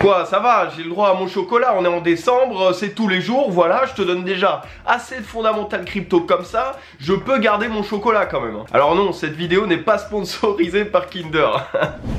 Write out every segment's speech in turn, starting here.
Quoi, ça va, j'ai le droit à mon chocolat, on est en décembre, c'est tous les jours, voilà, je te donne déjà assez de fondamental crypto comme ça, je peux garder mon chocolat quand même. Alors non, cette vidéo n'est pas sponsorisée par Kinder.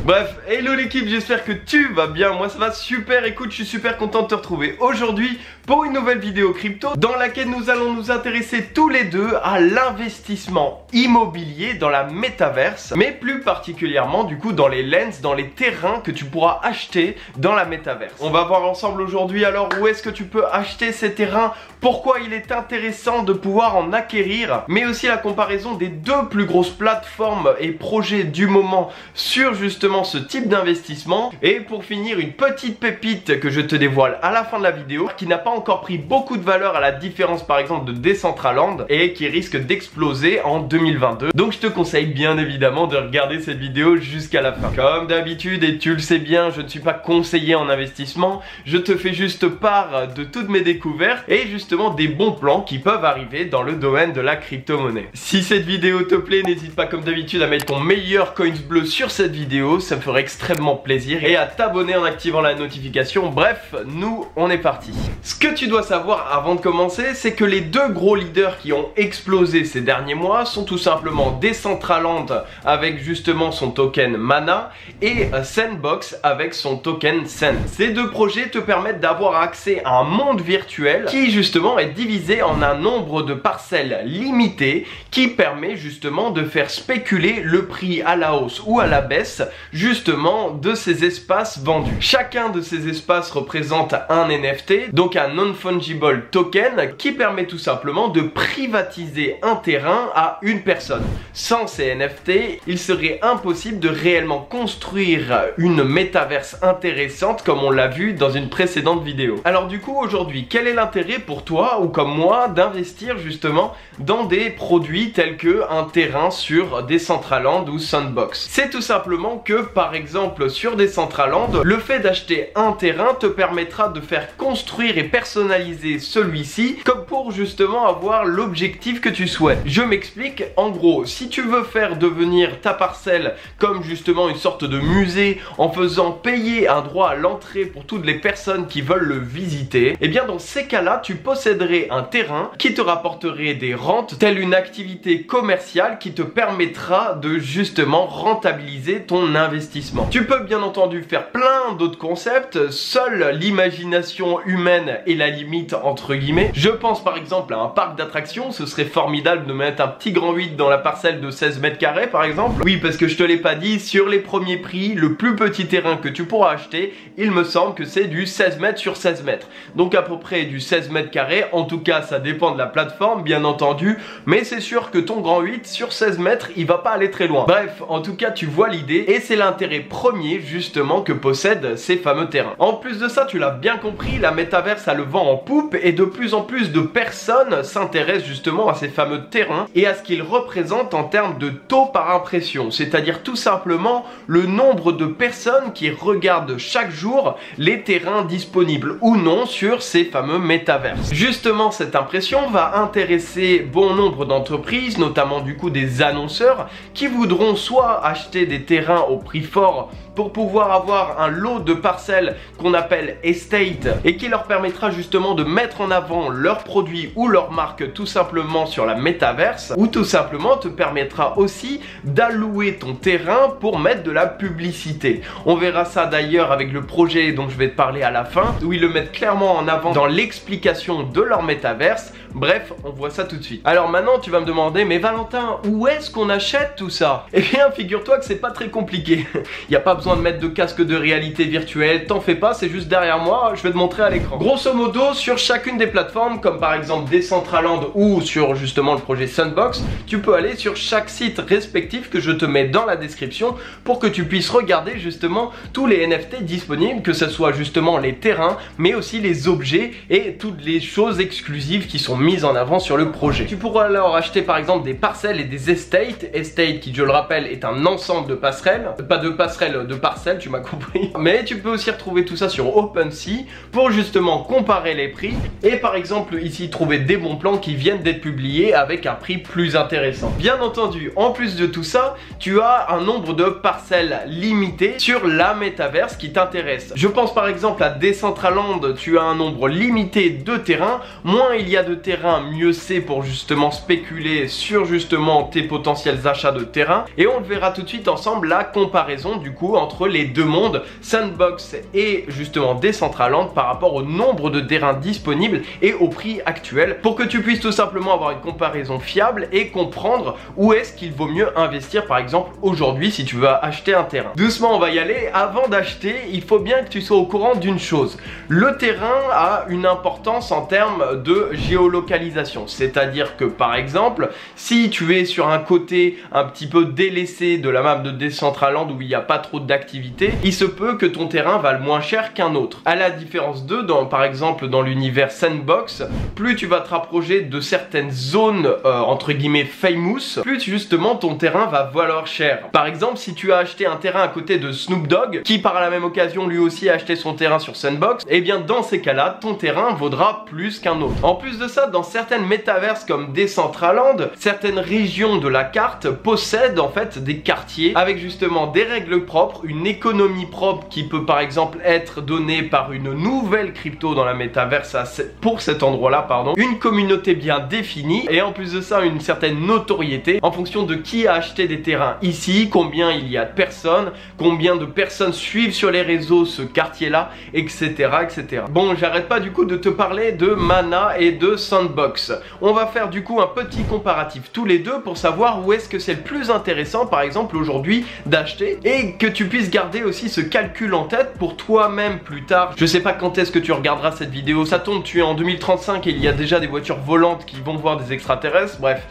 Bref, hello l'équipe, j'espère que tu vas bien, moi ça va super, écoute, je suis super content de te retrouver aujourd'hui pour une nouvelle vidéo crypto dans laquelle nous allons nous intéresser tous les deux à l'investissement immobilier dans la métaverse, mais plus particulièrement du coup dans les lens, dans les terrains que tu pourras acheter dans la métaverse. On va voir ensemble aujourd'hui alors où est-ce que tu peux acheter ces terrains, pourquoi il est intéressant de pouvoir en acquérir, mais aussi la comparaison des deux plus grosses plateformes et projets du moment sur justement ce type d'investissement. Et pour finir, une petite pépite que je te dévoile à la fin de la vidéo qui n'a pas encore pris beaucoup de valeur à la différence par exemple de Decentraland et qui risque d'exploser en 2022. Donc je te conseille bien évidemment de regarder cette vidéo jusqu'à la fin. Comme d'habitude, et tu le sais bien, je ne suis pas conseiller en investissement, je te fais juste part de toutes mes découvertes et justement des bons plans qui peuvent arriver dans le domaine de la crypto-monnaie. Si cette vidéo te plaît, n'hésite pas comme d'habitude à mettre ton meilleur coins bleu sur cette vidéo, ça me ferait extrêmement plaisir, et à t'abonner en activant la notification. Bref, nous on est parti. Ce que tu dois savoir avant de commencer, c'est que les deux gros leaders qui ont explosé ces derniers mois sont tout simplement Decentraland avec justement son token Mana et Sandbox avec son token Sand. Ces deux projets te permettent d'avoir accès à un monde virtuel qui justement est divisé en un nombre de parcelles limitées qui permet justement de faire spéculer le prix à la hausse ou à la baisse justement de ces espaces vendus. Chacun de ces espaces représente un NFT, donc un non-fungible token qui permet tout simplement de privatiser un terrain à une personne. Sans ces NFT, il serait impossible de réellement construire une métaverse intéressante comme on l'a vu dans une précédente vidéo. Alors du coup aujourd'hui, quel est l'intérêt pour toi ou comme moi d'investir justement dans des produits tels que un terrain sur Decentraland ou Sandbox? C'est tout simplement que par exemple sur Decentraland, le fait d'acheter un terrain te permettra de faire construire et personnaliser celui-ci comme pour justement avoir l'objectif que tu souhaites. Je m'explique, en gros, si tu veux faire devenir ta parcelle comme justement une sorte de musée en faisant payer un droit à l'entrée pour toutes les personnes qui veulent le visiter, et bien dans ces cas-là, tu posséderais un terrain qui te rapporterait des rentes, telle une activité commerciale qui te permettra de justement rentabiliser ton investissement. Tu peux bien entendu faire plein d'autres concepts, seule l'imagination humaine est la limite entre guillemets. Je pense par exemple à un parc d'attractions, ce serait formidable de mettre un petit grand 8 dans la parcelle de 16 mètres carrés par exemple. Oui, parce que je te l'ai pas dit, sur les premiers prix, le plus petit terrain que tu pourras acheter, il me semble que c'est du 16 mètres sur 16 mètres. Donc à peu près du 16 mètres carrés, en tout cas ça dépend de la plateforme bien entendu, mais c'est sûr que ton grand 8 sur 16 mètres, il va pas aller très loin. Bref, en tout cas tu vois l'idée et c'est l'intérêt premier justement que possèdent ces fameux terrains. En plus de ça, tu l'as bien compris, la métaverse a le vent en poupe et de plus en plus de personnes s'intéressent justement à ces fameux terrains et à ce qu'ils représentent en termes de taux par impression, c'est-à-dire tout simplement le nombre de personnes qui regardent chaque jour les terrains disponibles ou non sur ces fameux métaverses. Justement, cette impression va intéresser bon nombre d'entreprises, notamment du coup des annonceurs qui voudront soit acheter des terrains au prix fort pour pouvoir avoir un lot de parcelles qu'on appelle estate et qui leur permettra justement de mettre en avant leurs produits ou leur marque tout simplement sur la métaverse, ou tout simplement te permettra aussi d'allouer ton terrain pour mettre de la publicité. On verra ça d'ailleurs avec le projet dont je vais te parler à la fin, où ils le mettent clairement en avant dans l'explication de leur métaverse. Bref, on voit ça tout de suite. Alors maintenant tu vas me demander, mais Valentin, où est-ce qu'on achète tout ça? Eh bien figure-toi que c'est pas très compliqué. Il n'y a pas besoin de mettre de casque de réalité virtuelle, t'en fais pas, c'est juste derrière moi, je vais te montrer à l'écran. Grosso modo, sur chacune des plateformes, comme par exemple Decentraland ou sur justement le projet Sandbox, tu peux aller sur chaque site respectif que je te mets dans la description pour que tu puisses regarder justement tous les NFT disponibles, que ce soit justement les terrains, mais aussi les objets et toutes les choses exclusives qui sont mises en avant sur le projet. Tu pourras alors acheter par exemple des parcelles et des estates. Estate qui, je le rappelle, est un ensemble de passerelles. Pas de passerelles, de parcelles, tu m'as compris. Mais tu peux aussi retrouver tout ça sur OpenSea pour justement comparer les prix et par exemple ici trouver des bons plans qui viennent d'être publiés avec un prix plus intéressant. Bien entendu, en plus de tout ça, tu as un nombre de parcelles limité sur la métaverse qui t'intéresse. Je pense par exemple à Decentraland, tu as un nombre limité de terrains. Moins il y a de terrains, mieux c'est pour justement spéculer sur justement tes potentiels achats de terrain. Et on le verra tout de suite ensemble, la comparaison du coup entre les deux mondes, Sandbox et justement Decentraland par rapport au nombre de terrains disponibles et au prix actuel, pour que tu puisses tout simplement avoir une comparaison fiable et comprendre où est-ce qu'il vaut mieux investir par exemple aujourd'hui si tu veux acheter un terrain. Doucement on va y aller. Avant d'acheter, il faut bien que tu sois au courant d'une chose. Le terrain a une importance en termes de géolocalisation, c'est-à-dire que par exemple si tu es sur un côté un petit peu délaissé de la map de Decentraland où il n'y a pas trop d'activité, il se peut que ton terrain vale moins cher qu'un autre. À la différence de, par exemple dans l'univers Sandbox, plus tu vas te rapprocher de certaines zones entre guillemets famous, plus justement ton terrain va valoir cher. Par exemple, si tu as acheté un terrain à côté de Snoop Dogg, qui par la même occasion lui aussi a acheté son terrain sur Sandbox, et bien dans ces cas-là, ton terrain vaudra plus qu'un autre. En plus de ça, dans certaines métaverses comme Decentraland, certaines régions de la carte possèdent en fait des quartiers avec justement des règles propres, une économie propre qui peut par exemple être donnée par une nouvelle crypto dans la métaverse pour cet endroit-là, pardon, une communauté bien définie et en plus de ça une certaine notoriété en fonction de qui a acheté des terrains ici, combien il y a de personnes, combien de personnes suivent sur les réseaux ce quartier-là, etc., etc. Bon, j'arrête pas du coup de te parler de Mana et de Sandbox. On va faire du coup un petit comparatif tous les deux pour savoir où est-ce que c'est le plus intéressant par exemple aujourd'hui d'acheter et que tu puisses garder aussi ce calcul en tête pour toi-même plus tard. Je sais pas quand est-ce que tu regarderas cette vidéo, ça tombe, tu es en 2035 et il y a déjà des voitures volantes qui vont voir des extraterrestres, bref.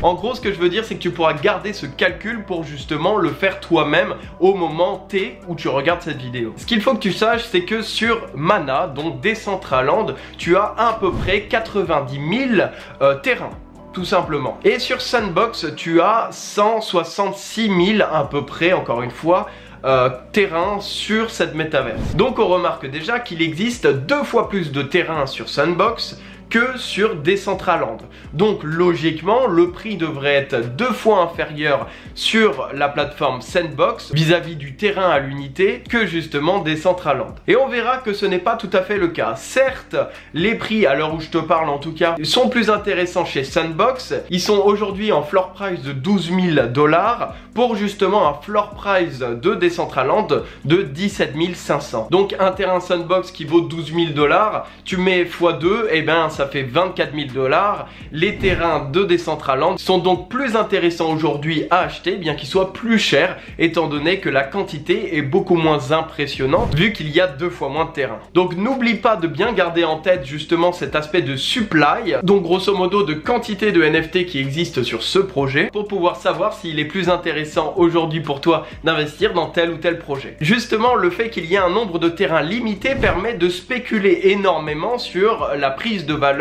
En gros, ce que je veux dire, c'est que tu pourras garder ce calcul pour justement le faire toi-même au moment T où tu regardes cette vidéo. Ce qu'il faut que tu saches, c'est que sur Mana, donc Decentraland, tu as à peu près 90 000 terrains. Tout simplement. Et sur Sandbox, tu as 166 000 à peu près, encore une fois, terrain sur cette métaverse. Donc on remarque déjà qu'il existe 2 fois plus de terrain sur Sandbox que sur Decentraland. Donc logiquement, le prix devrait être 2 fois inférieur sur la plateforme Sandbox vis-à-vis du terrain à l'unité que justement Decentraland. Et on verra que ce n'est pas tout à fait le cas. Certes, les prix, à l'heure où je te parle en tout cas, sont plus intéressants chez Sandbox. Ils sont aujourd'hui en floor price de 12 000 $ pour justement un floor price de Decentraland de 17 500. Donc un terrain Sandbox qui vaut 12 000 $, tu mets x2, et ben ça fait 24 000 $. Les terrains de Decentraland sont donc plus intéressants aujourd'hui à acheter, bien qu'ils soient plus chers, étant donné que la quantité est beaucoup moins impressionnante, vu qu'il y a 2 fois moins de terrain. Donc n'oublie pas de bien garder en tête justement cet aspect de supply, donc grosso modo de quantité de NFT qui existent sur ce projet, pour pouvoir savoir s'il est plus intéressant aujourd'hui pour toi d'investir dans tel ou tel projet. Justement, le fait qu'il y ait un nombre de terrains limité permet de spéculer énormément sur la prise de valeur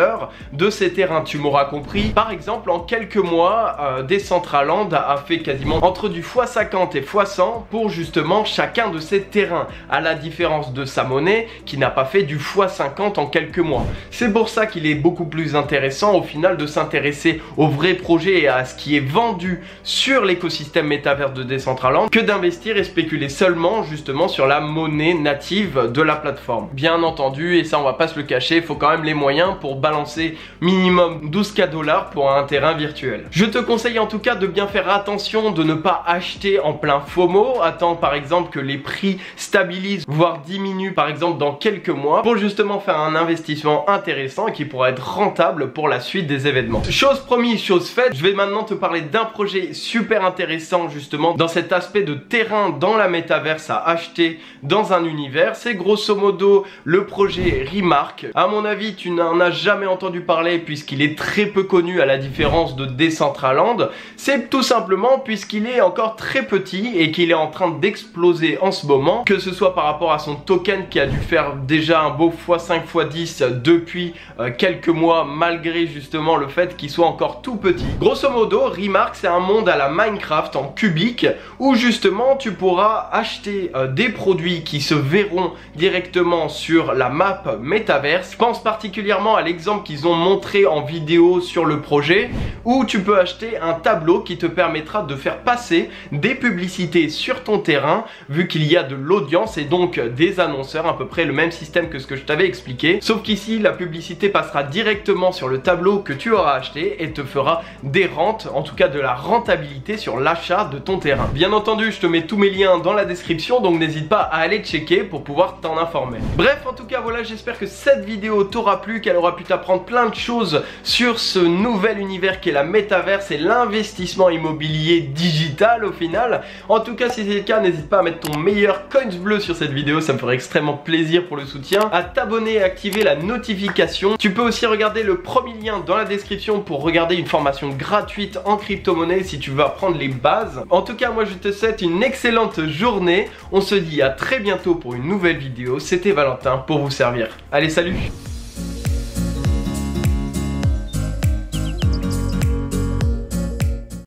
de ces terrains, tu m'auras compris. Par exemple, en quelques mois, Decentraland a fait quasiment entre du x50 et x100 pour justement chacun de ces terrains, à la différence de sa monnaie qui n'a pas fait du x50 en quelques mois. C'est pour ça qu'il est beaucoup plus intéressant au final de s'intéresser aux vrais projets et à ce qui est vendu sur l'écosystème métaverse de Decentraland que d'investir et spéculer seulement justement sur la monnaie native de la plateforme. Bien entendu, et ça on va pas se le cacher, il faut quand même les moyens pour balancer minimum 12K $ pour un terrain virtuel. Je te conseille en tout cas de bien faire attention de ne pas acheter en plein FOMO. Attends par exemple que les prix stabilisent voire diminuent par exemple dans quelques mois pour justement faire un investissement intéressant et qui pourra être rentable pour la suite des événements. Chose promise, chose faite, je vais maintenant te parler d'un projet super intéressant justement dans cet aspect de terrain dans la métaverse à acheter dans un univers. C'est grosso modo le projet Remark. À mon avis, tu n'en as jamais jamais entendu parler puisqu'il est très peu connu à la différence de Decentraland, c'est tout simplement puisqu'il est encore très petit et qu'il est en train d'exploser en ce moment, que ce soit par rapport à son token qui a dû faire déjà un beau x5 x10 depuis quelques mois malgré justement le fait qu'il soit encore tout petit. Grosso modo, Remark c'est un monde à la Minecraft en cubique où justement tu pourras acheter des produits qui se verront directement sur la map Metaverse. Je pense particulièrement à l'exemple qu'ils ont montré en vidéo sur le projet où tu peux acheter un tableau qui te permettra de faire passer des publicités sur ton terrain vu qu'il y a de l'audience et donc des annonceurs, à peu près le même système que ce que je t'avais expliqué, sauf qu'ici la publicité passera directement sur le tableau que tu auras acheté et te fera des rentes, en tout cas de la rentabilité sur l'achat de ton terrain. Bien entendu, je te mets tous mes liens dans la description, donc n'hésite pas à aller checker pour pouvoir t'en informer. Bref, en tout cas voilà, j'espère que cette vidéo t'aura plu, qu'elle aura pu t'apprendre plein de choses sur ce nouvel univers qu'est la Metaverse et l'investissement immobilier digital au final. En tout cas, si c'est le cas, n'hésite pas à mettre ton meilleur coins bleu sur cette vidéo, ça me ferait extrêmement plaisir pour le soutien, à t'abonner et activer la notification. Tu peux aussi regarder le premier lien dans la description pour regarder une formation gratuite en crypto-monnaie si tu veux apprendre les bases. En tout cas, moi je te souhaite une excellente journée. On se dit à très bientôt pour une nouvelle vidéo. C'était Valentin pour vous servir. Allez, salut!